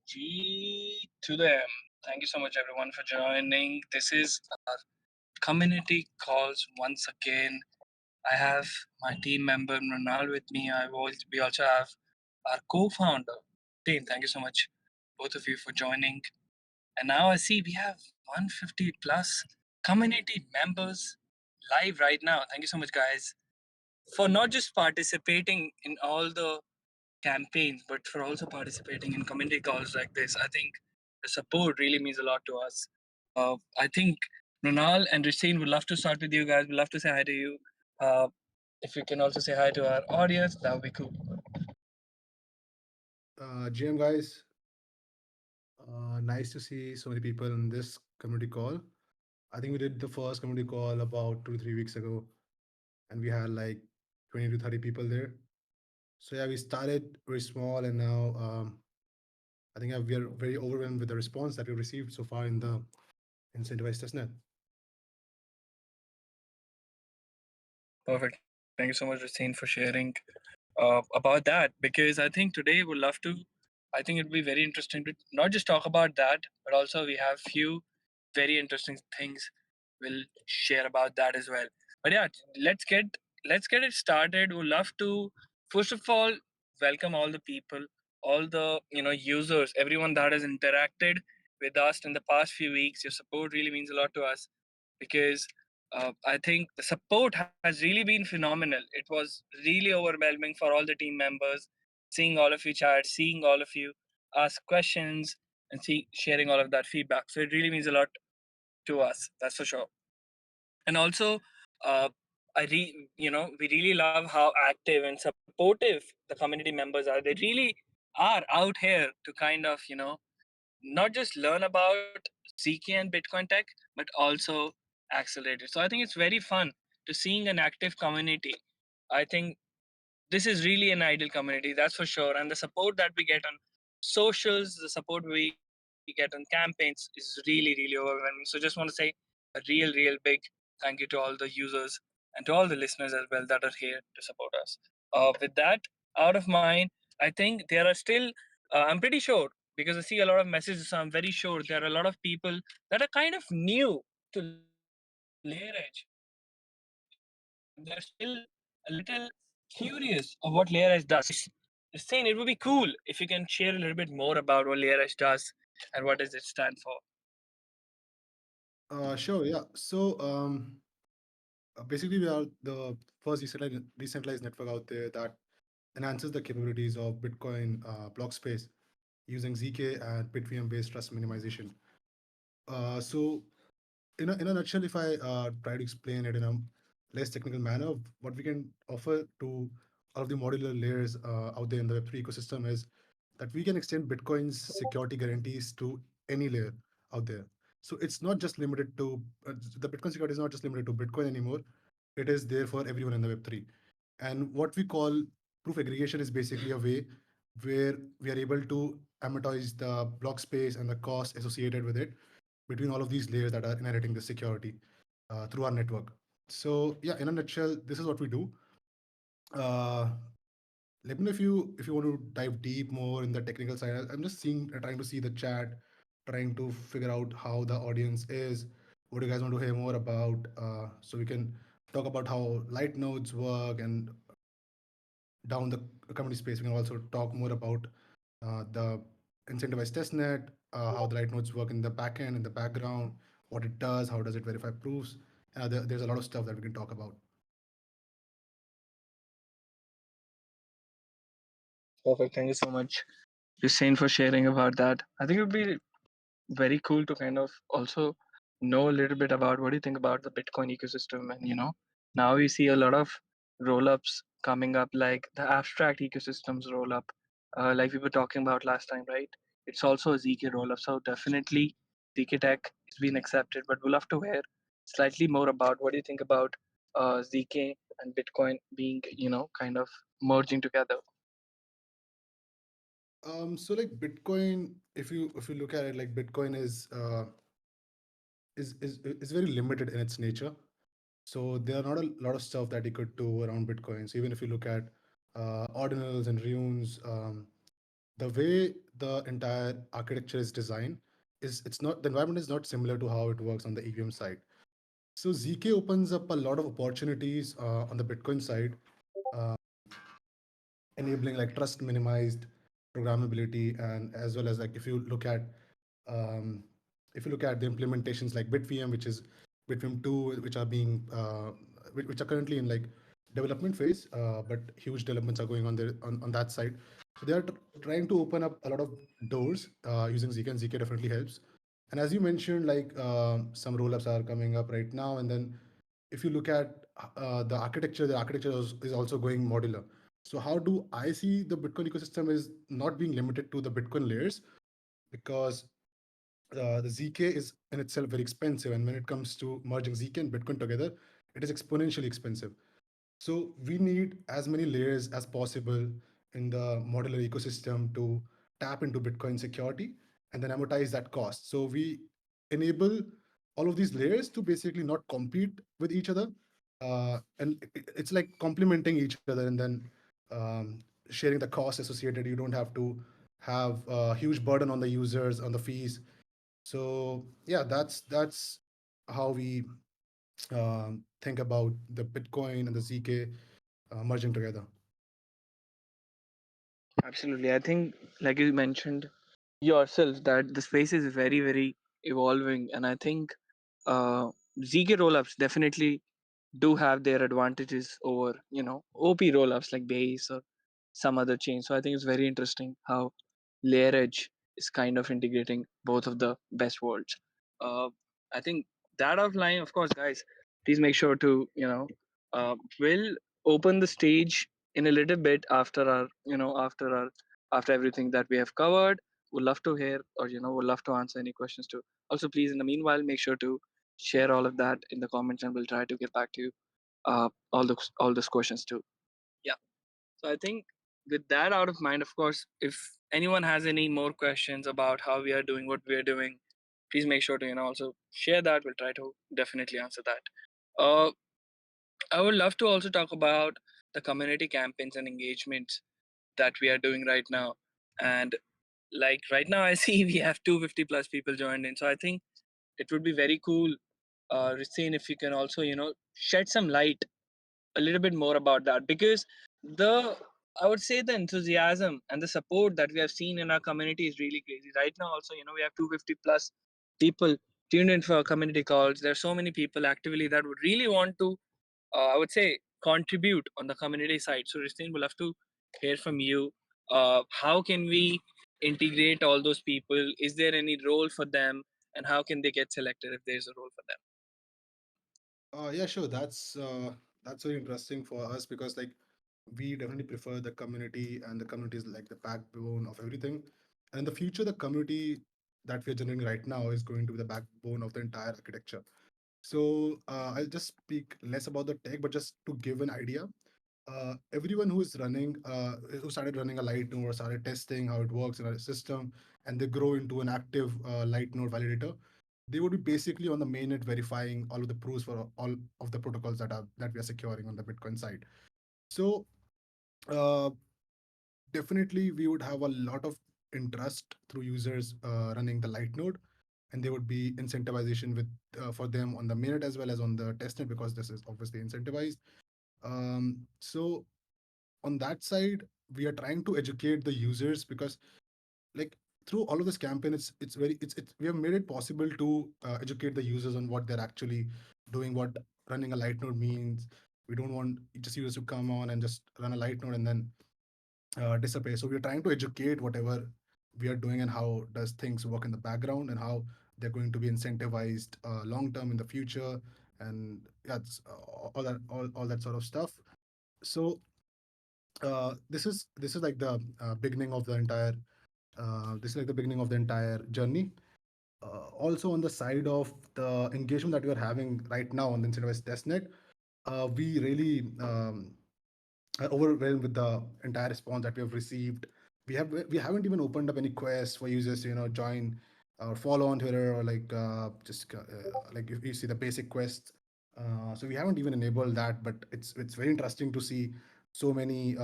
G to the M. Thank you so much, everyone, for joining. This is our community calls once again. I have my team member Mrinal with me. We also have our co-founder, team. Thank you so much, both of you, for joining. And now I see we have 150 plus community members live right now. Thank you so much, guys, for not just participating in all the campaigns, but for also participating in community calls like this. I think the support really means a lot to us. I think Runal and Racine would love to start with you guys. We'd love to say hi to you. Uh, if you can also say hi to our audience, that would be cool. GM guys, nice to see so many people in this community call. I think we did the first community call about 2 to 3 weeks ago, and we had like 20 to 30 people there. So yeah, we started very small, and now I think we are very overwhelmed with the response that we received so far in the incentivized testnet. Perfect. Thank you so much, Racine, for sharing about that, because I think today we'd love to. I think it'd be very interesting to not just talk about that, but also we have few very interesting things we'll share about that as well. But yeah, let's get let's get it started. We'd love to first of all welcome all the people, all the users, everyone that has interacted with us in the past few weeks. Your support really means a lot to us because I think the support has really been phenomenal. It was really overwhelming for all the team members, seeing all of you chat, seeing all of you ask questions, and sharing all of that feedback. So it really means a lot to us. That's for sure. And also, uh, we really love how active and supportive the community members are. They really are out here to kind of not just learn about ZK and Bitcoin tech, but also accelerate it. So I think it's very fun to seeing an active community. I think this is really an ideal community, that's for sure. And the support that we get on socials, the support we get on campaigns is really, really overwhelming. So just want to say a real big thank you to all the users and to all the listeners as well that are here to support us. With that out of mind, I think there are still, I'm pretty sure, because I see a lot of messages, so I'm very sure there are a lot of people that are kind of new to Layer Edge, and they're still a little curious of what Layer Edge does. Just saying, it would be cool if you can share a little bit more about what Layer Edge does and what does it stand for. Sure, yeah. So basically, we are the first decentralized network out there that enhances the capabilities of Bitcoin block space using ZK and Bitvium based trust minimization. So in a nutshell, if I try to explain it in a less technical manner, what we can offer to all of the modular layers out there in the Web3 ecosystem is that we can extend Bitcoin's security guarantees to any layer out there. So it's not just limited to the Bitcoin security is not just limited to Bitcoin anymore. It is there for everyone in the Web3. And what we call proof aggregation is basically a way where we are able to amortize the block space and the cost associated with it between all of these layers that are inheriting the security through our network. So yeah, in a nutshell, this is what we do. Uh, Let me know if you want to dive deep more in the technical side. I'm just trying to see the chat, trying to figure out how the audience is. What do you guys want to hear more about? So we can talk about how light nodes work, and down the community space, we can also talk more about the incentivized testnet, how the light nodes work in the backend, in the background, what it does, how does it verify proofs. There's a lot of stuff that we can talk about. Perfect. Thank you so much, Hussein, for sharing about that. I think it would be very cool to kind of also know a little bit about what do you think about the Bitcoin ecosystem. And now we see a lot of roll-ups coming up, like the abstract ecosystems roll up, like we were talking about last time, right? It's also a ZK roll-up, so definitely ZK tech is being accepted. But we'll have to hear slightly more about what do you think about ZK and Bitcoin being kind of merging together. So like Bitcoin, if you look at it, like Bitcoin is very limited in its nature. So there are not a lot of stuff that you could do around Bitcoin. So even if you look at ordinals and runes, the way the entire architecture is designed is it's not the environment is not similar to how it works on the EVM side. So ZK opens up a lot of opportunities on the Bitcoin side, uh, enabling like trust minimized programmability, and as well as like um, if you look at the implementations like BitVM, which is BitVM 2, which are being which are currently in like development phase, but huge developments are going on there on that side. So they are trying to open up a lot of doors using ZK, and ZK definitely helps. And as you mentioned, like some rollups are coming up right now, and then if you look at the architecture is also going modular. So how do I see the Bitcoin ecosystem is not being limited to the Bitcoin layers, because the ZK is in itself very expensive, and when it comes to merging ZK and Bitcoin together, it is exponentially expensive. So we need as many layers as possible in the modular ecosystem to tap into Bitcoin security and then amortize that cost. So we enable all of these layers to basically not compete with each other, and it's like complementing each other, and then um, sharing the cost associated. You don't have to have a huge burden on the users on the fees. So yeah, that's how we think about the Bitcoin and the ZK merging together. Absolutely. I think, like you mentioned yourself, that the space is very, very evolving. And I think ZK rollups definitely do have their advantages over, OP rollups like Base or some other chain. So I think it's very interesting how Layer Edge is kind of integrating both of the best worlds. Uh, I think that outline, of course, guys, please make sure to, we'll open the stage in a little bit after after everything that we have covered. Would love to hear, or would love to answer any questions too. Also, please, in the meanwhile, make sure to share all of that in the comments, and we'll try to get back to you all those questions too. Yeah. So I think with that out of mind, of course, if anyone has any more questions about how we are doing what we are doing, please make sure to also share that. We'll try to definitely answer that. Uh, I would love to also talk about the community campaigns and engagements that we are doing right now. And like right now, I see we have 250 plus people joined in. So I think it would be very cool, Racine, if you can also shed some light a little bit more about that, because the I would say the enthusiasm and the support that we have seen in our community is really crazy. Right now, also, we have 250 plus people tuned in for our community calls. There are so many people actively that would really want to, I would say, contribute on the community side. So, Ristine, we'll have to hear from you. How can we integrate all those people? Is there any role for them? And how can they get selected if there's a role for them? Yeah, sure. That's very interesting for us, because like we definitely prefer the community, and the community is like the backbone of everything. And in the future, the community that we're generating right now is going to be the backbone of the entire architecture. So I'll just speak less about the tech, but just to give an idea. Everyone who started running a light node or started testing how it works in a system, and they grow into an active light node validator, they would be basically on the mainnet verifying all of the proofs for all of the protocols that we are securing on the Bitcoin side. So uh, definitely we would have a lot of interest through users running the light node, and there would be incentivization with for them on the mainnet as well as on the testnet, because this is obviously incentivized. So on that side, we are trying to educate the users, because like through all of this campaign, it's we have made it possible to educate the users on what they're actually doing, what running a light node means. We don't want just users to come on and just run a light node and then disappear. So we're trying to educate whatever we are doing, and how does things work in the background, and how they're going to be incentivized long term in the future, and yeah, all that sort of stuff. So this is like the beginning of the entire this is like the beginning of the entire journey. Also, on the side of the engagement that we are having right now on the incentivized testnet, we really are overwhelmed with the entire response that we have received. We haven't even opened up any quests for users to join or follow on Twitter, or like just like if you see the basic quests. So we haven't even enabled that, but it's very interesting to see so many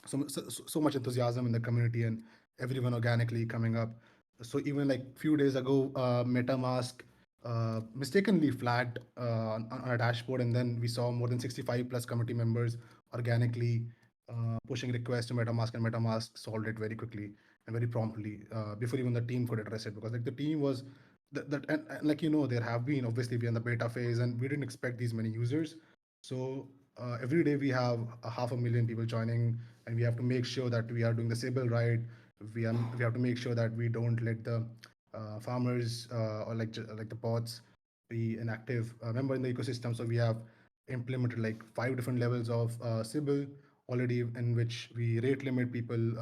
so much enthusiasm in the community, and everyone organically coming up. So even like few days ago, MetaMask mistakenly flagged on a dashboard, and then we saw more than 65 plus community members organically pushing requests to MetaMask, and MetaMask solved it very quickly and very promptly before even the team could address it, because like the team was that and like there have been, obviously we are in the beta phase and we didn't expect these many users. So every day we have a half a million people joining, and we have to make sure that we are doing the Sibyl right. We have to make sure that we don't let the farmers or like the pods be an active member in the ecosystem. So we have implemented like 5 different levels of Sibyl already, in which we rate limit people.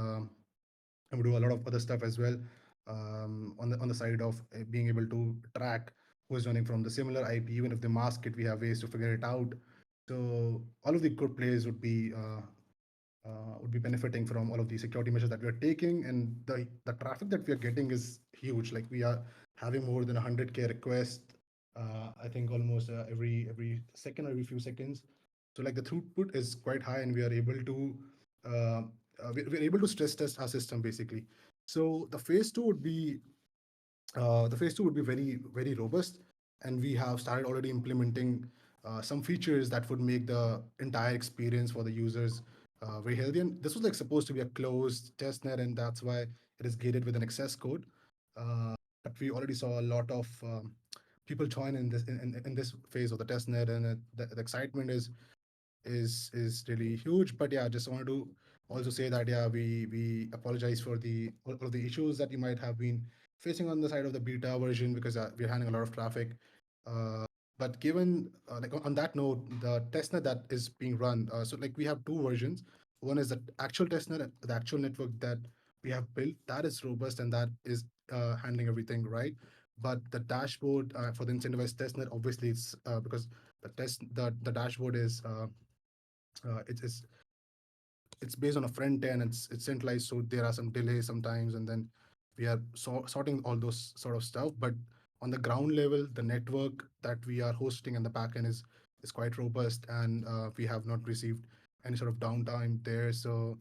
And we do a lot of other stuff as well on the side of being able to track who is running from the similar IP. Even if they mask it, we have ways to figure it out. So all of the good players would be benefiting from all of the security measures that we are taking, and the traffic that we are getting is huge. Like we are having more than 100K requests. I think almost every second or every few seconds. So like the throughput is quite high, and we are able to uh, we're able to stress test our system basically. So the phase two would be very robust, and we have started already implementing some features that would make the entire experience for the users very healthy. And this was like supposed to be a closed test net, and that's why it is gated with an access code. But we already saw a lot of people join in in this phase of the test net, and the excitement is really huge. But yeah, I just wanted to also say that yeah, we apologize for the all of the issues that you might have been facing on the side of the beta version, because we're handling a lot of traffic. Uh, but given like on that note, the testnet that is being run, so like we have two versions. One is the actual testnet, the actual network that we have built, that is robust and that is handling everything right. But the dashboard for the incentivized testnet, obviously it's because the dashboard is it's it's based on a front end. It's centralized, so there are some delays sometimes, and then we are sorting all those sort of stuff. But on the ground level, the network that we are hosting and the backend is quite robust, and we have not received any sort of downtime there. So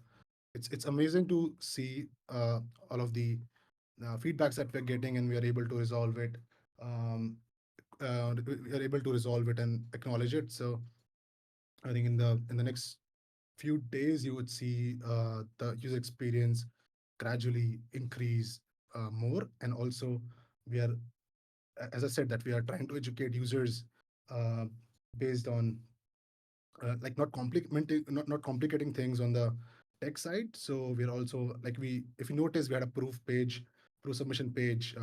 it's amazing to see all of the feedbacks that we're getting, and we are able to resolve it. Um, we are able to resolve it and acknowledge it. So I think in the next few days, you would see the user experience gradually increase more. And also, we are, as I said, that we are trying to educate users uh, based on like not complicating things on the tech side. So we're also like if you notice, we had a proof submission page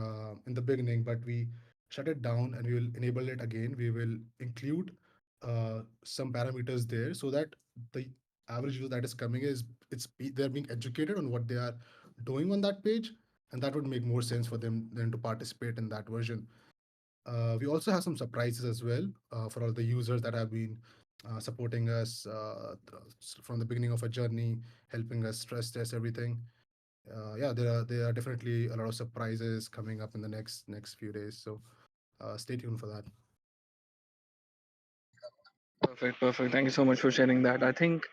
in the beginning, but we shut it down and we will enable it again. We will include some parameters there, so that the average user that is coming they're being educated on what they are doing on that page, and that would make more sense for them than to participate in that version. We also have some surprises as well for all the users that have been supporting us from the beginning of our journey, helping us stress test everything. Yeah, there are definitely a lot of surprises coming up in the next few days. So stay tuned for that. Perfect, perfect. Thank you so much for sharing that. I think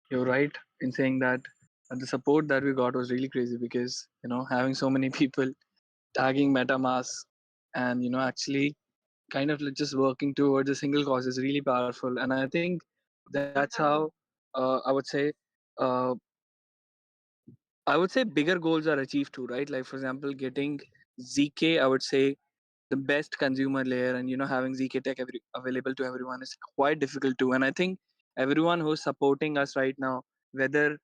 you're right in saying that the support that we got was really crazy because having so many people tagging MetaMask and actually kind of like just working towards a single cause is really powerful. And I think that's how I would say uh, bigger goals are achieved too, right? Like for example, getting ZK, I would say the best consumer layer, and having ZK tech available to everyone is quite difficult too. And I think everyone who's supporting us right now, whether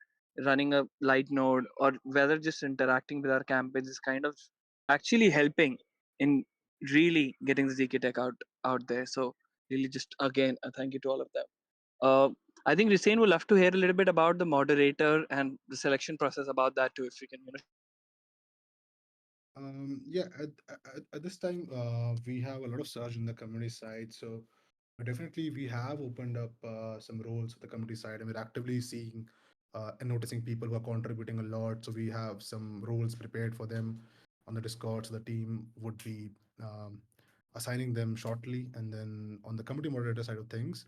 running a light node or whether just interacting with our campaigns, is kind of actually helping in really getting the ZK tech out there. So really, just again, a thank you to all of them. uh, I think Hussein would love to hear a little bit about the moderator and the selection process about that too, if you can share that. Yeah, at this time, we have a lot of surge in the community side. So definitely, we have opened up some roles for the community side, and we're actively seeing and noticing people who are contributing a lot. So we have some roles prepared for them on the Discord. So the team would be assigning them shortly, and then on the community moderator side of things,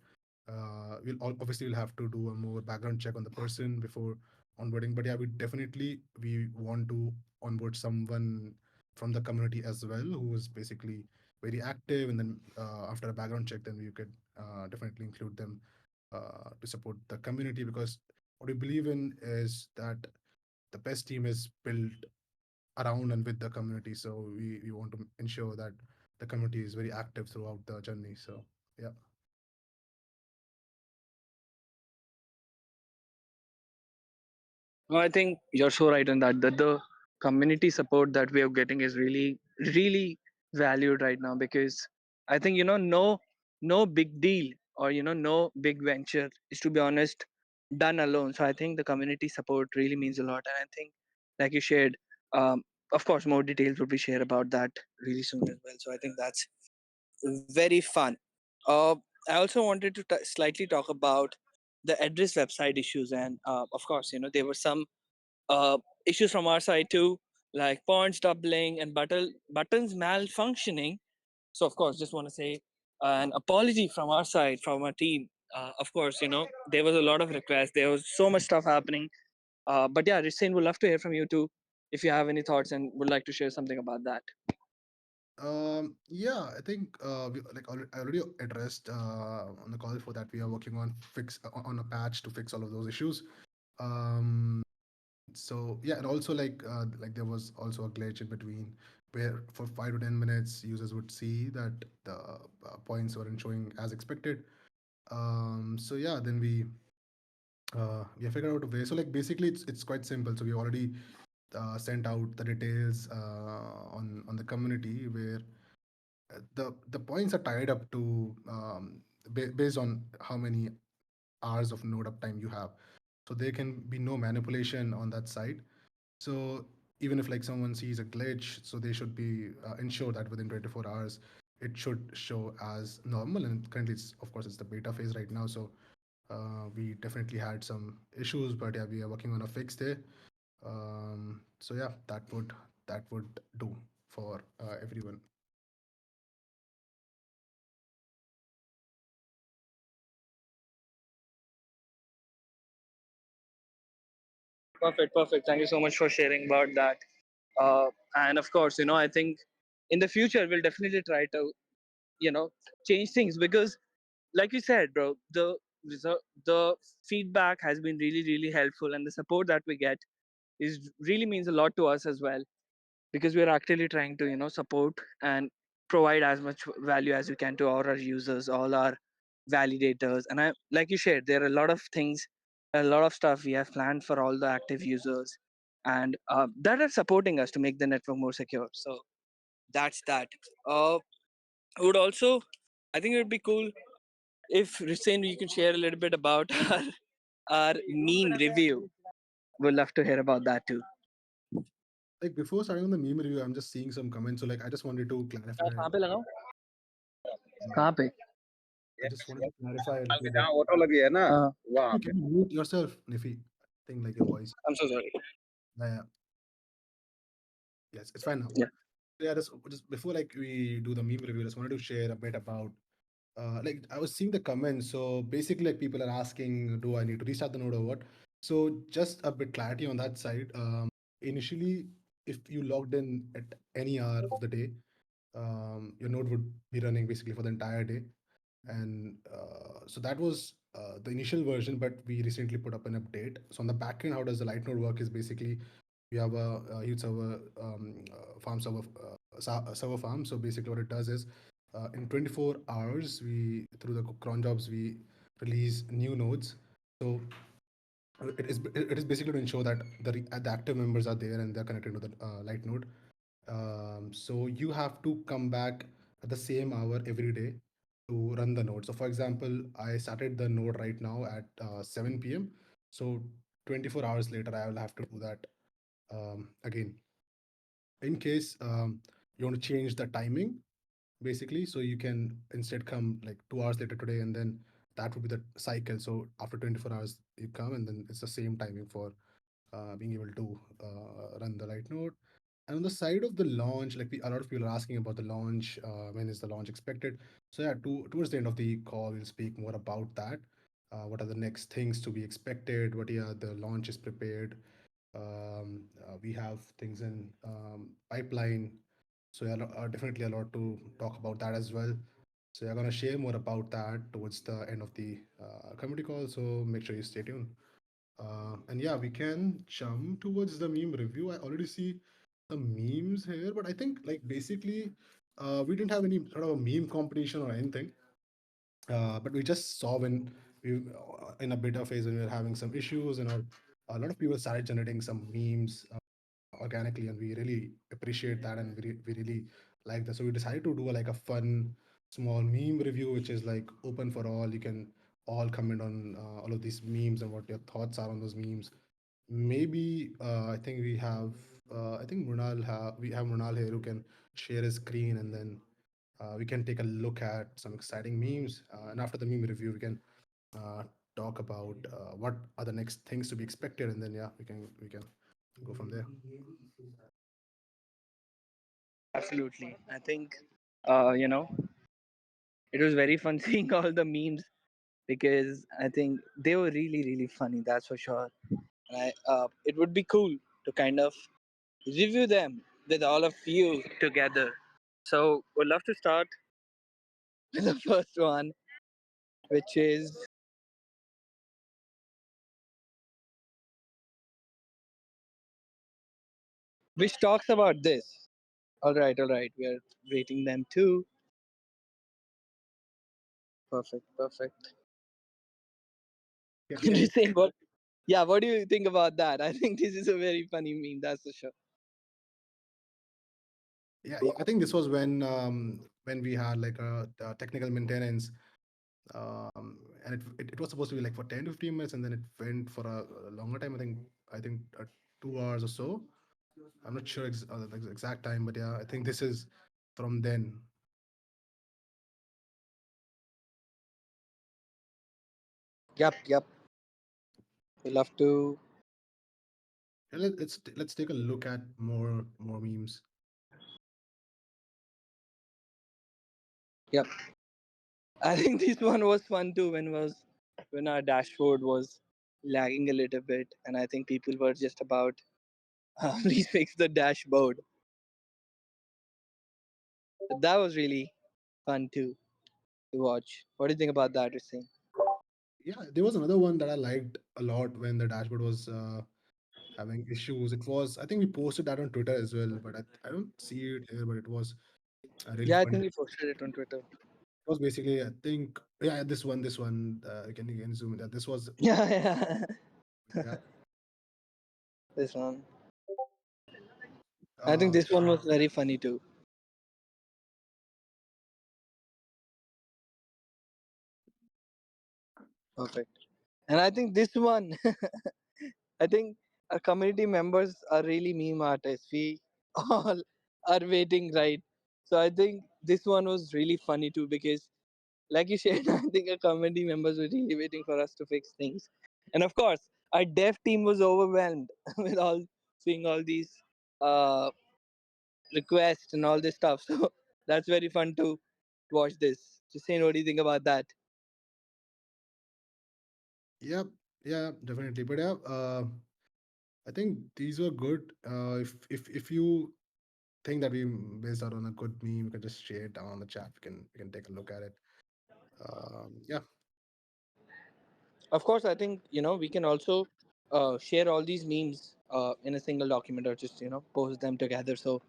obviously we'll have to do a more background check on the person before onboarding. But yeah, we want to onboard someone from the community as well who is basically very active, and then after a background check, then we could definitely include them to support the community, because what we believe in is that the best team is built around and with the community. So we want to ensure that the community is very active throughout the journey. So yeah. No, I think you're so right in that. That the community support that we are getting is really, really valued right now, because I think no big deal, or no big venture is, to be honest, done alone. So I think the community support really means a lot, and I think, like you shared, um, of course, more details will be shared about that really soon as well. So I think that's very fun. Uh, I also wanted to slightly talk about the address website issues, and of course, there were some uh, issues from our side too, like points doubling and buttons malfunctioning. So of course, just want to say an apology from our side, from our team. Of course, there was a lot of requests. There was so much stuff happening. But yeah, Ritain, would love to hear from you too, if you have any thoughts and would like to share something about that. Yeah, I think I already addressed on the call for that we are working on on a patch to fix all of those issues. Um, so yeah, and also like there was also a glitch in between where for 5 to 10 minutes users would see that the points weren't showing as expected. So yeah, then we figured out a way. So like basically it's quite simple. So we already sent out the details on the community where the points are tied up to based on how many hours of node uptime you have. So there can be no manipulation on that side. So even if like someone sees a glitch, so they should be ensure that within 24 hours it should show as normal. And currently, of course, it's the beta phase right now. So we definitely had some issues, but yeah, we are working on a fix there. So yeah, that would do for everyone. Perfect, perfect. Thank you so much for sharing about that. And of course, I think in the future we'll definitely try to you know change things, because like you said, bro, the feedback has been really, really helpful, and the support that we get is really means a lot to us as well, because we are actively trying to support and provide as much value as we can to all our users, all our validators. And I, like you shared, there are a lot of things, a lot of stuff we have planned for all the active users, and that are supporting us to make the network more secure. So that's that. Would also, I think it would be cool if Hussein, you can share a little bit about our meme review. We'd love to hear about that too. Like before starting on the meme review, I'm just seeing some comments. So like I just wanted to clarify. कहाँ पे लगाऊं? Uh, कहाँ पे? I just wanted to clarify a आपके little bit. जहाँ auto लगी है ना हाँ, वहाँ पे Can you mute yourself, Nifi? I think like your voice. I'm so sorry. Yeah, yes, it's fine now. Yeah. Yeah, just before like we do the meme review, just wanted to share a bit about like I was seeing the comments. So basically, like people are asking, do I need to restart the node or what? So just a bit clarity on that side. Initially, if you logged in at any hour of the day, your node would be running basically for the entire day. And so that was the initial version, but we recently put up an update. So on the backend, how does the light node work is basically we have a huge server farm server server farm. So basically what it does is in 24 hours we through the cron jobs we release new nodes. So it is basically to ensure that the active members are there and they're connected to the light node. So you have to come back at the same hour every day to run the node. So for example, I started the node right now at 7 p.m. So 24 hours later, I will have to do that again. In case you want to change the timing, basically, so you can instead come like 2 hours later today, and then that would be the cycle. So after 24 hours, you come, and then it's the same timing for being able to run the light node. And on the side of the launch, like a lot of people are asking about the launch. When is the launch expected? So yeah, towards the end of the call, we'll speak more about that. what are the next things to be expected, what are the launch is prepared. We have things in pipeline, so yeah, definitely a lot to talk about that as well. So we're going to share more about that towards the end of the community call, so make sure you stay tuned. And yeah, we can jump towards the meme review. I already see some memes here, but I think like basically we didn't have any sort of a meme competition or anything. But we just saw when we in a beta phase when we were having some issues, and a lot of people started generating some memes organically, and we really appreciate that, and we really like that. So we decided to do like a fun small meme review, which is like open for all. You can all comment on all of these memes and what your thoughts are on those memes. Maybe I think we have I think we have Mrunal here who can share his screen, and then we can take a look at some exciting memes. And after the meme review, we can uh, talk about what are the next things to be expected, and then yeah, we can go from there. Absolutely. I think, you know, it was very fun seeing all the memes because I think they were really, really funny. That's for sure. It would be cool to kind of review them with all of you together. So, we'd love to start with the first one, which is which talks about this. All right. We are rating them too. Perfect, perfect. Yeah, Just saying what? Yeah, what do you think about that? I think this is a very funny meme. That's for sure. yeah. I think this was when we had like a technical maintenance, and it was supposed to be like for 10 to 15 minutes, and then it went for a longer time. I think 2 hours or so. I'm not sure the exact time, but yeah, I think this is from then. Yep, yep. We love to. Yeah, let's take a look at more memes. Yep. I think this one was fun too. When our dashboard was lagging a little bit, and I think people were just about please fix the dashboard. That was really fun too to watch. What do you think about that, Hussein? Yeah, there was another one that I liked a lot when the dashboard was having issues. It was, I think we posted that on Twitter as well, but I don't see it here. But it was really Yeah, I fun. think It we posted it on Twitter. was basically, I think, yeah, this one. You can zoom in. This was, Yeah, yeah. yeah. This one. I think Uh, this one was very funny too. Perfect. And I think this one, I think our community members are really meme artists. We all are waiting, right? So I think this one was really funny too because, like you said, I think our community members were really waiting for us to fix things. And of course, our dev team was overwhelmed with all seeing all these uh, requests and all this stuff. So that's very fun to watch this. Just saying, what do you think about that? yeah, yeah, definitely. But yeah, I think these were good. If you think that we based out on a good meme, you can just share it down on the chat. We can take a look at it. Yeah, Of course, I think we can also share all these memes in a single document or just post them together so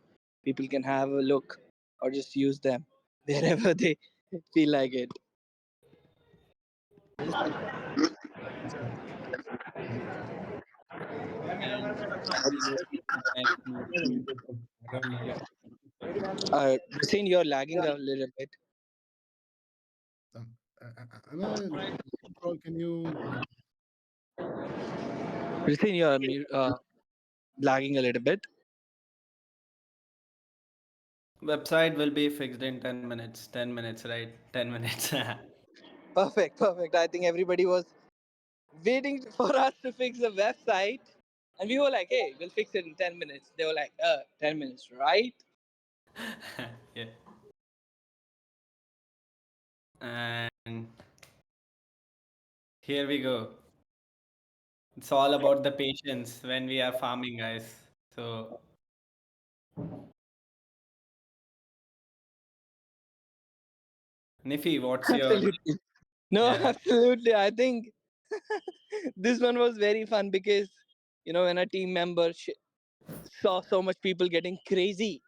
people can have a look or just use them wherever they feel like it. I just And we mostly connect to background noise. Hussein, you're lagging a little bit. Um, am I? Can you? Hussein, you're lagging a little bit. website will be fixed in 10 minutes. 10 minutes, right? 10 minutes. Perfect, perfect. I think everybody was waiting for us to fix the website. And we were like, hey, we'll fix it in 10 minutes. They were like, 10 minutes, right? Yeah. And Here we go. It's all about the patience when we are farming, guys. So, Nifi, what's your Absolutely. No, yeah? absolutely. I think this one was very fun because, when a team member saw so much people getting crazy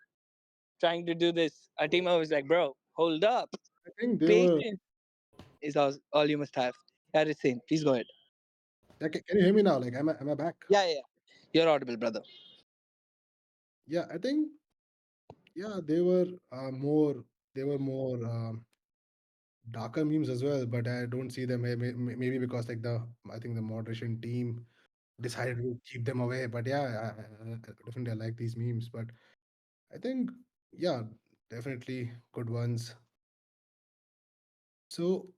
trying to do this, a team member was like, bro, hold up. I think they were. Patience is all you must have. Yeah, Hussein, please go ahead. Like, can you hear me now? Like, am I back? Yeah, yeah, yeah. You're audible, brother. Yeah, I think yeah they were more. They were more darker memes as well, but I don't see them. Maybe because like I think the moderation team decided to keep them away. But yeah, definitely I like these memes. But I think yeah, definitely good ones. So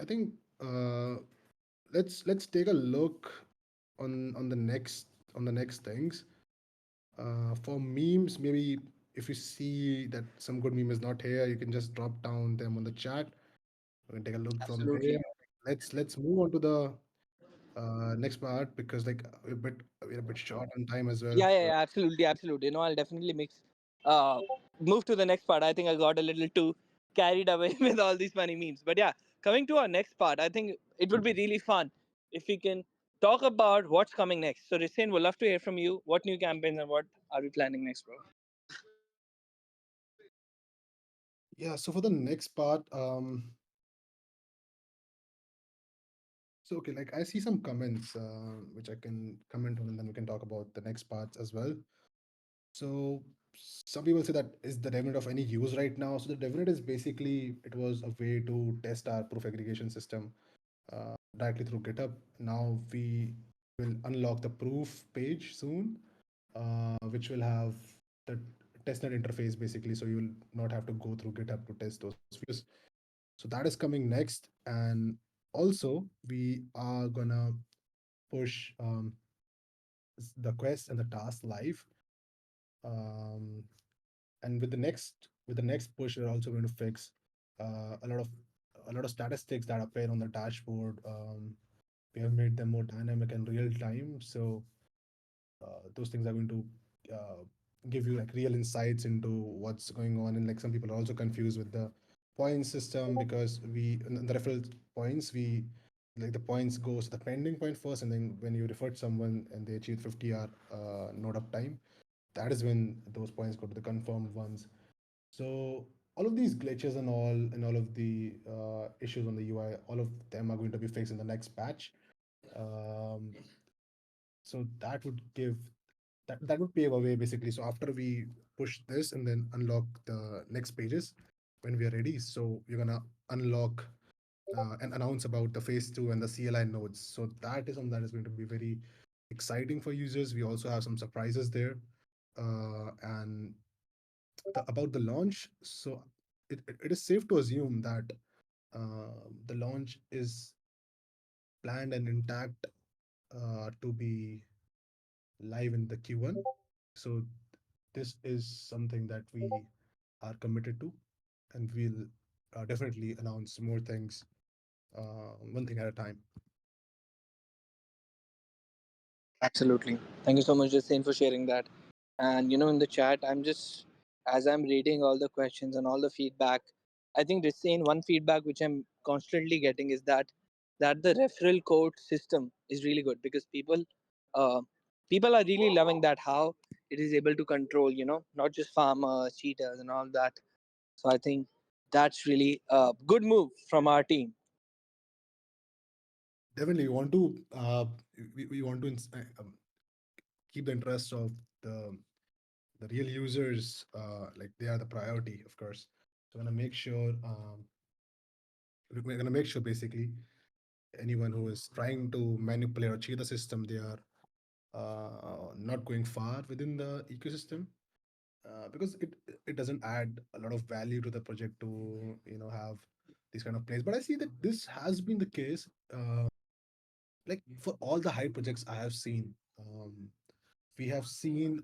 I think uh, let's take a look on the next things. For memes, maybe if you see that some good meme is not here, you can just drop down them on the chat. We can take a look from there. Absolutely. Let's move on to the next part because like we're a bit short on time as well. Yeah, yeah, yeah, absolutely, absolutely. I'll definitely uh, move to the next part. I think I got a little too carried away with all these funny memes. But yeah, coming to our next part, I think it would be really fun if we can talk about what's coming next. So, Risin, we'd love to hear from you. What new campaigns and what are we planning next, bro? Yeah. So for the next part, so okay, like I see some comments which I can comment on, and then we can talk about the next parts as well. So some people say that is the DevNet of any use right now. So the DevNet is basically it was a way to test our proof aggregation system directly through GitHub. Now we will unlock the proof page soon, which will have the testnet interface basically. So you will not have to go through GitHub to test those features. So that is coming next, and also we are gonna push the quest and the task live. Um, and with the next push, we're also going to fix uh, a lot of a lot of statistics that appear on the dashboard. We have made them more dynamic and real time, so those things are going to give you like real insights into what's going on. And like some people are also confused with the point system because we in the referral points we like the points goes to the pending point first, and then when you refer to someone and they achieve 50 hour node uptime, that is when those points go to the confirmed ones. So all of these glitches and all of the issues on the UI, all of them are going to be fixed in the next patch. Um, so that would pave a way basically. So after we push this and then unlock the next pages when we are ready, so we're gonna unlock and announce about the phase two and the CLI nodes. So that is something that is going to be very exciting for users. We also have some surprises there, and about the launch. So it is safe to assume that the launch is planned and intact to be live in the Q1. So this is something that we are committed to, and we'll definitely announce more things one thing at a time. Absolutely. Thank you so much, Risin, for sharing that. And in the chat, as I'm reading all the questions and all the feedback, I think Risin, one feedback which I'm constantly getting is that the referral code system is really good because uh, people are really loving that how it is able to control, not just farmers, cheaters, and all that. So I think that's really a good move from our team. Definitely, we want to keep the interests of the the real users like they are the priority, of course. So we're gonna make sure we're gonna make sure basically anyone who is trying to manipulate or cheat the system, they are not going far within the ecosystem because it doesn't add a lot of value to the project to have these kind of plays. But I see that this has been the case like for all the high projects I have seen. We have seen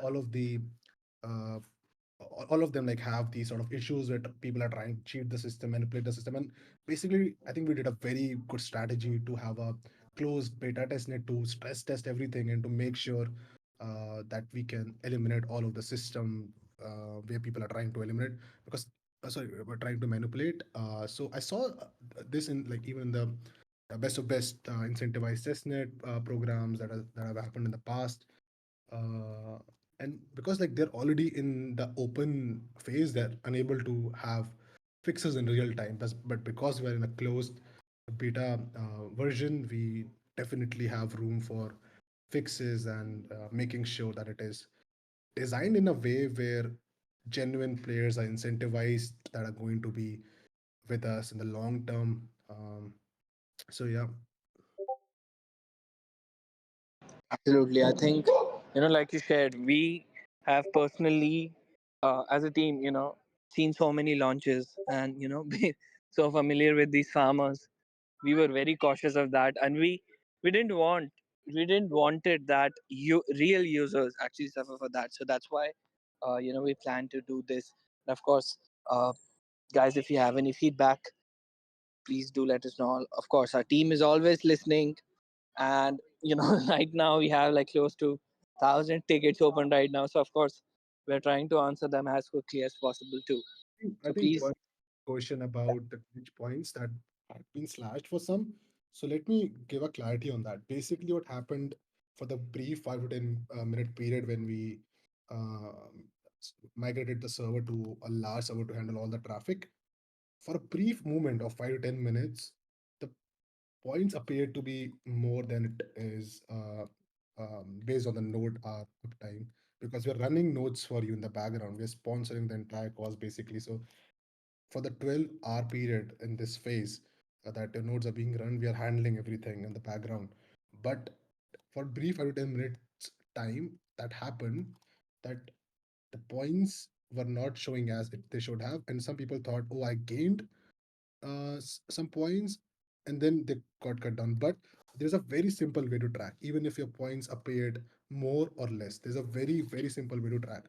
all of the uh, all of them like have these sort of issues where people are trying to cheat the system, manipulate the system. And basically I think we did a very good strategy to have a closed beta testnet to stress test everything and to make sure that we can eliminate all of the system where people are trying to eliminate, because sorry, we're trying to manipulate. So I saw this in like even the best of best incentivized testnet programs that have happened in the past. uh, and because like they're already in the open phase, they're unable to have fixes in real time. But because we're in a closed beta version, we definitely have room for fixes and making sure that it is designed in a way where genuine players are incentivized that are going to be with us in the long term. So yeah. Absolutely. I think, like you shared, we have personally, as a team, seen so many launches and, be so familiar with these farmers. We were very cautious of that. And we didn't wanted that real users actually suffer for that. So that's why, we plan to do this. And of course, uh, guys, if you have any feedback, please do let us know. Of course, our team is always listening, and right now we have like close to 1,000 tickets open right now, so of course we're trying to answer them as quickly as possible too. I So think please. one question about the glitch points that had been slashed for some. So let me give a clarity on that. Basically, what happened for the brief 5 to 10 minute period when we uh, migrated the server to a large server to handle all the traffic, for a brief moment of 5 to 10 minutes, the points appear to be more than it is based on the node R uptime, because we're running nodes for you in the background. We're sponsoring the entire cost basically. So for the 12-hour period in this phase that the nodes are being run, we are handling everything in the background. But for brief 5 to 10 minutes time that happened, that the points were not showing as they should have, and some people thought, oh, I gained some points, and then they got cut down. But there's a very simple way to track, even if your points appeared more or less. There's a very, very simple way to track.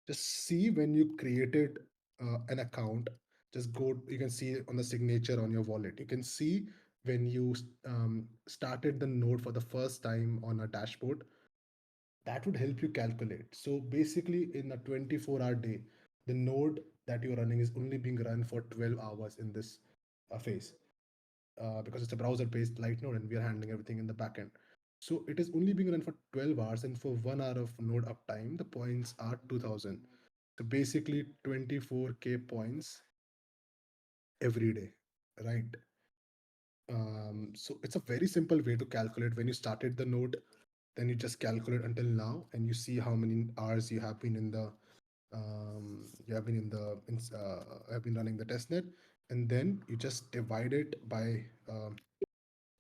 Just see when you created an account, just go, you can see on the signature on your wallet. You can see when you started the node for the first time on a dashboard. That would help you calculate. So basically, in a 24-hour day, the node that you're running is only being run for 12 hours in this phase, because it's a browser-based light node and we are handling everything in the backend. So it is only being run for 12 hours, and for 1 hour of node uptime, the points are 2000. So basically, 24K points every day, right? So it's a very simple way to calculate when you started the node, then you just calculate until now, and you see how many hours you have been in the have been running the testnet, and then you just divide it by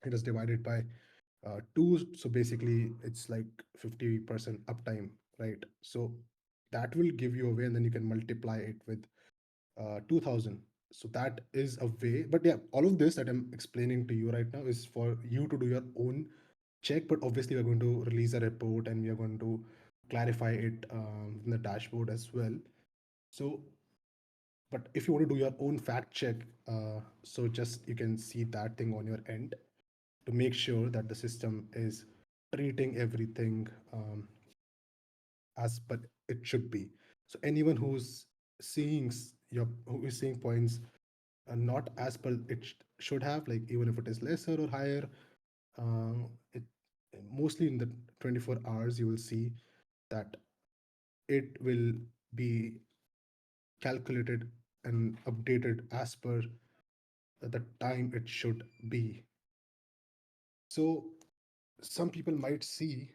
it is divided by two. So basically, it's like 50% uptime, right? So that will give you a way, and then you can multiply it with 2000. So that is a way. But yeah, all of this that I'm explaining to you right now is for you to do your own check. But obviously, we're going to release a report and we are going to clarify it in the dashboard as well. So, but if you want to do your own fact check, so just you can see that thing on your end to make sure that the system is treating everything as but it should be. So anyone who's seeing who is seeing points not as per it should have, like even if it is lesser or higher, it mostly in the 24 hours you will see that it will be calculated and updated as per the time it should be. So some people might see,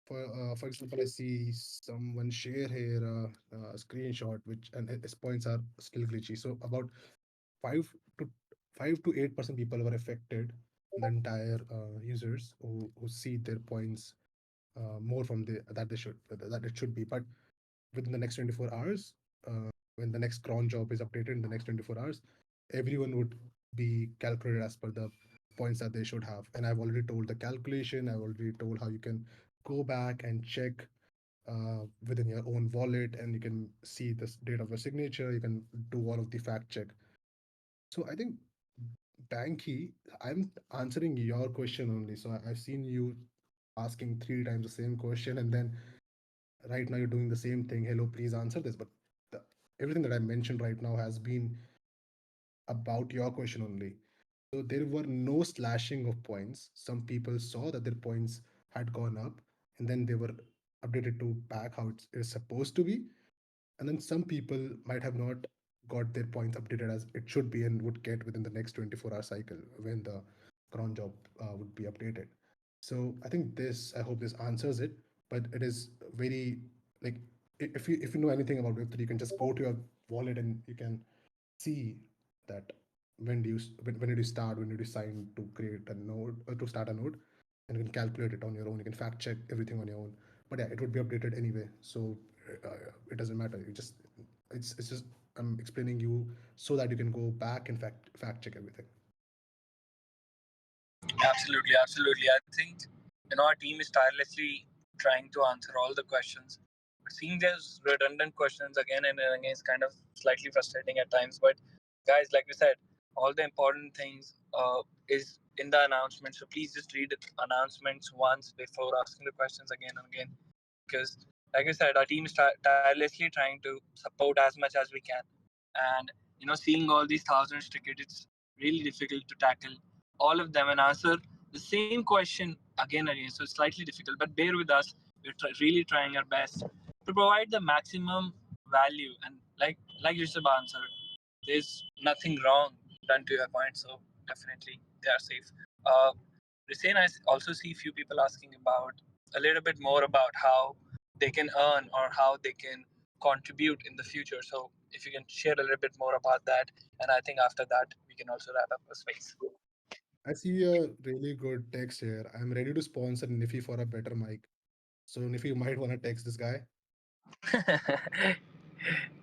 for example, I see someone share here a screenshot which, and his points are still glitchy. So about 5 to 5 to 8% people were affected in the entire users who see their points more from the that they should that it should be. But within the next 24 hours, when the next cron job is updated in the next 24 hours, everyone would be calculated as per the points that they should have. And I've already told the calculation, I've already told how you can go back and check within your own wallet, and you can see the date of your signature. You can do all of the fact check. So I think, Banky, I'm answering your question only. So I've seen you asking three times the same question, and then right now you're doing the same thing. Hello, please answer this. But the, everything that I mentioned right now has been about your question only. So there were no slashing of points. Some people saw that their points had gone up, and then they were updated to back how it is supposed to be. And then some people might have not got their points updated as it should be and would get within the next 24-hour cycle when the cron job would be updated. So I think this, I hope this answers it. But it is very, like, if you know anything about Web3, you can just go to your wallet and you can see that when did you start, when did you sign to create a node or to start a node, and you can calculate it on your own. You can fact check everything on your own. But yeah, it would be updated anyway, so it doesn't matter. You just it's just I'm explaining you so that you can go back and fact check everything. Absolutely, absolutely. I think our team is tirelessly trying to answer all the questions. But seeing there's redundant questions again and again is kind of slightly frustrating at times. But guys, like we said, all the important things is in the announcement. So please just read the announcements once before asking the questions again and again. Because, like I said, our team is tirelessly trying to support as much as we can. And seeing all these thousands tickets, it's really difficult to tackle all of them and answer the same question again and again. So it's slightly difficult, but bear with us. We're really trying our best to provide the maximum value. And like Yusuf answered, there's nothing wrong done to your point, so definitely they are safe. Uh, Hussein, I also see few people asking about a little bit more about how they can earn or how they can contribute in the future. So if you can share a little bit more about that, and I think after that we can also wrap up the space. I see a really good text here. I'm ready to sponsor Nifi for a better mic. So Nifi, you might want to text this guy.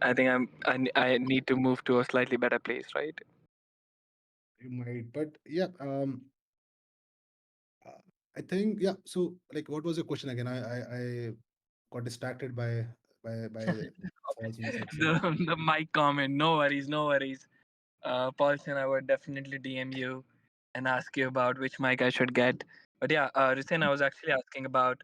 I think I need to move to a slightly better place, right? You might, but yeah. Uh, I think, yeah. So like, what was your question again? I got distracted by false inception. The mic comment. No worries, no worries. Paulson, I would definitely DM you and ask you about which mic I should get. But yeah, Ritin, I was actually asking about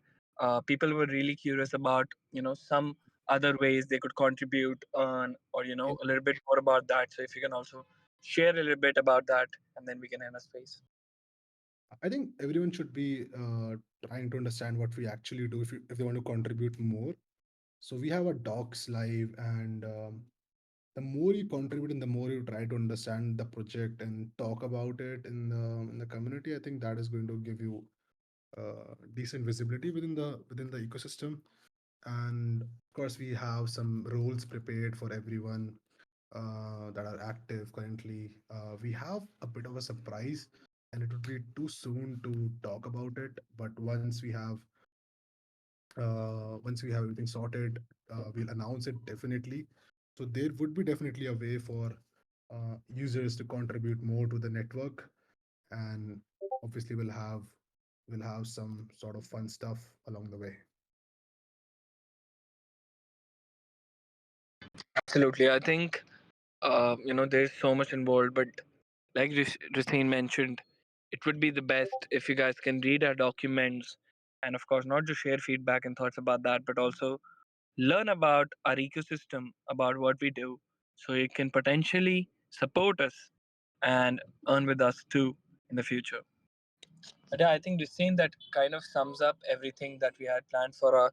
people were really curious about some other ways they could contribute on, or a little bit more about that. So if you can also share a little bit about that, and then we can end a space. I think everyone should be trying to understand what we actually do if they want to contribute more. So we have a docs live, and the more you contribute and the more you try to understand the project and talk about it in the community, I think that is going to give you decent visibility within the ecosystem. And of course, we have some roles prepared for everyone that are active currently. We have a bit of a surprise, and it would be too soon to talk about it. But once we have everything sorted, we'll announce it definitely. So there would be definitely a way for users to contribute more to the network, and obviously we'll have some sort of fun stuff along the way. Absolutely, I think there's so much involved, but like Racine mentioned, it would be the best if you guys can read our documents, and of course not just share feedback and thoughts about that, but also learn about our ecosystem, about what we do, so you can potentially support us and earn with us too in the future. But yeah, I think this scene that kind of sums up everything that we had planned for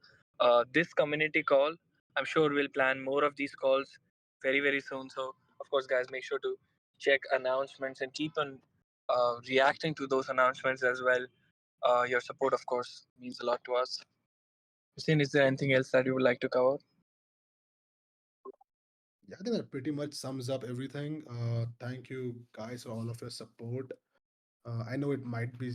this community call. I'm sure we'll plan more of these calls very, very soon. So, of course, guys, make sure to check announcements and keep on reacting to those announcements as well. Your support, of course, means a lot to us. Hussein, is there anything else that you would like to cover? Yeah, I think that pretty much sums up everything. Thank you guys for all of your support. I know it might be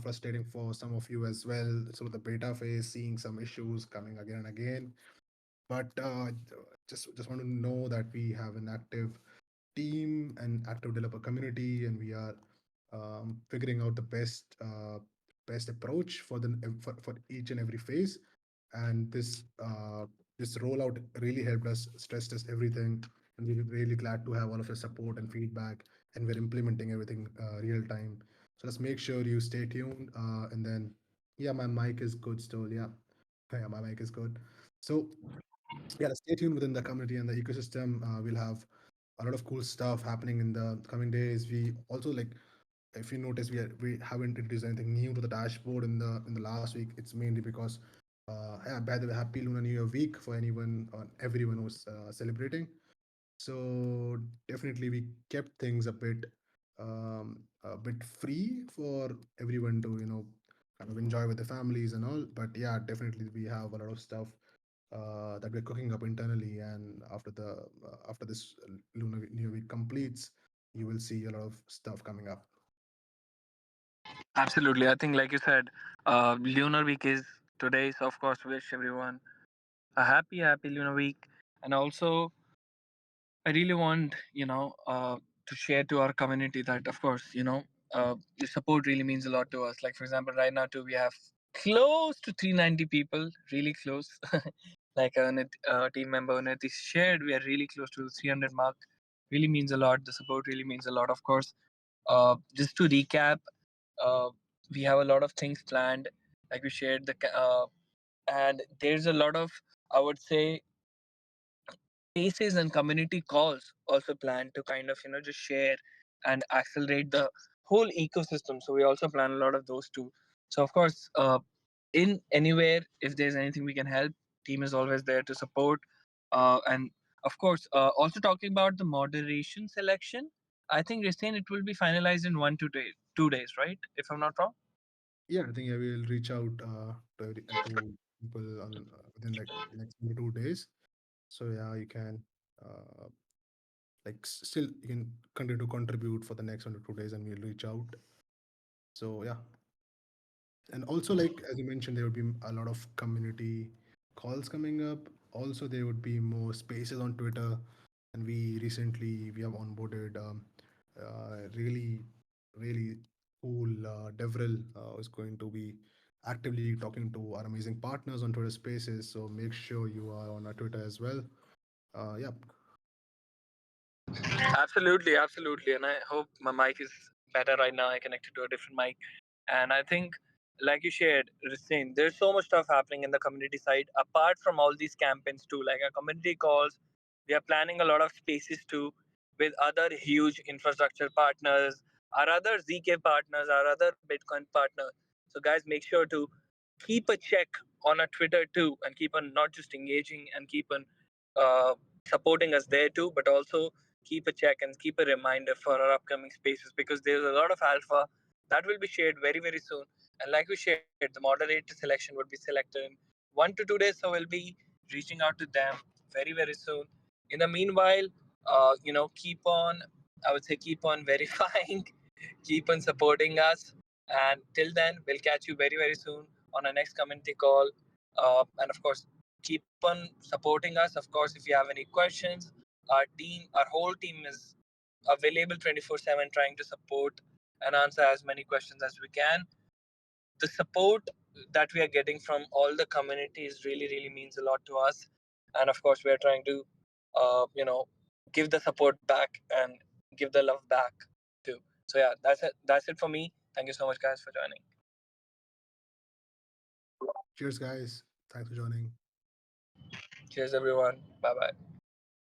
frustrating for some of you as well. So the beta phase, seeing some issues coming again and again. But just want to know that we have an active team and active developer community, and we are figuring out the best approach for each and every phase. and this rollout really helped us stress test everything, and we're really glad to have all of your support and feedback, and we're implementing everything real time. So let's make sure you stay tuned, and then yeah, my mic is good still. Yeah, yeah, my mic is good. So yeah, stay tuned within the community and the ecosystem. We'll have a lot of cool stuff happening in the coming days. We also like, if you notice, we haven't introduced anything new to the dashboard in the last week. It's mainly because yeah, by the way, happy Lunar New Year week for anyone or everyone who's celebrating. So definitely we kept things a bit free for everyone to kind of enjoy with the families and all. But yeah, definitely we have a lot of stuff that we're cooking up internally, and after this Lunar New Year week completes, you will see a lot of stuff coming up. Absolutely. I think, like you said, Lunar Week is today. So, of course, wish everyone a happy Lunar Week. And also, I really want, to share to our community that, of course, the support really means a lot to us. Like, for example, right now, too, we have close to 390 people, really close. Like a team member, Unit is shared, we are really close to the 300 mark. Really means a lot. The support really means a lot, of course. Just to recap, uh, we have a lot of things planned, like we shared and there's a lot of, I would say, spaces and community calls also planned to kind of just share and accelerate the whole ecosystem. So we also plan a lot of those too. So of course, in anywhere, if there's anything we can help, team is always there to support. And of course, also talking about the moderation selection, I think we're saying it will be finalized in 2 days, right, if I'm not wrong. Yeah, I think I will reach out to people on within like next 2 days. So yeah, you can uh, still you can continue to contribute for the next 1 to 2 days, and we'll reach out. So yeah, and also like as you mentioned, there would be a lot of community calls coming up. Also, there would be more spaces on Twitter, and we have onboarded really cool Devril is going to be actively talking to our amazing partners on Twitter Spaces. So make sure you are on our Twitter as well. Yeah, Absolutely, absolutely. And I hope my mic is better right now. I connected to a different mic. And I think, like you shared, Racine, there's so much stuff happening in the community side apart from all these campaigns too. Like our community calls, we are planning a lot of spaces too with other huge infrastructure partners, our other ZK partners, our other Bitcoin partners. So guys, make sure to keep a check on our Twitter too, and keep on not just engaging and keep on uh, supporting us there too, but also keep a check and keep a reminder for our upcoming spaces, because there's a lot of alpha that will be shared very, very soon. And like we shared, the moderator selection would be selected in 1 to 2 days. So we'll be reaching out to them very, very soon. In the meanwhile, keep on, I would say, keep on verifying, keep on supporting us. And till then, we'll catch you very, very soon on our next community call. And of course, keep on supporting us. Of course, if you have any questions, our whole team is available 24/7, trying to support and answer as many questions as we can. The support that we are getting from all the communities really, really means a lot to us. And of course, we are trying to, give the support back and give the love back too. So yeah, that's it for me. Thank you so much, guys, for joining. cheers, guys. Thanks for joining. Cheers, everyone. Bye bye.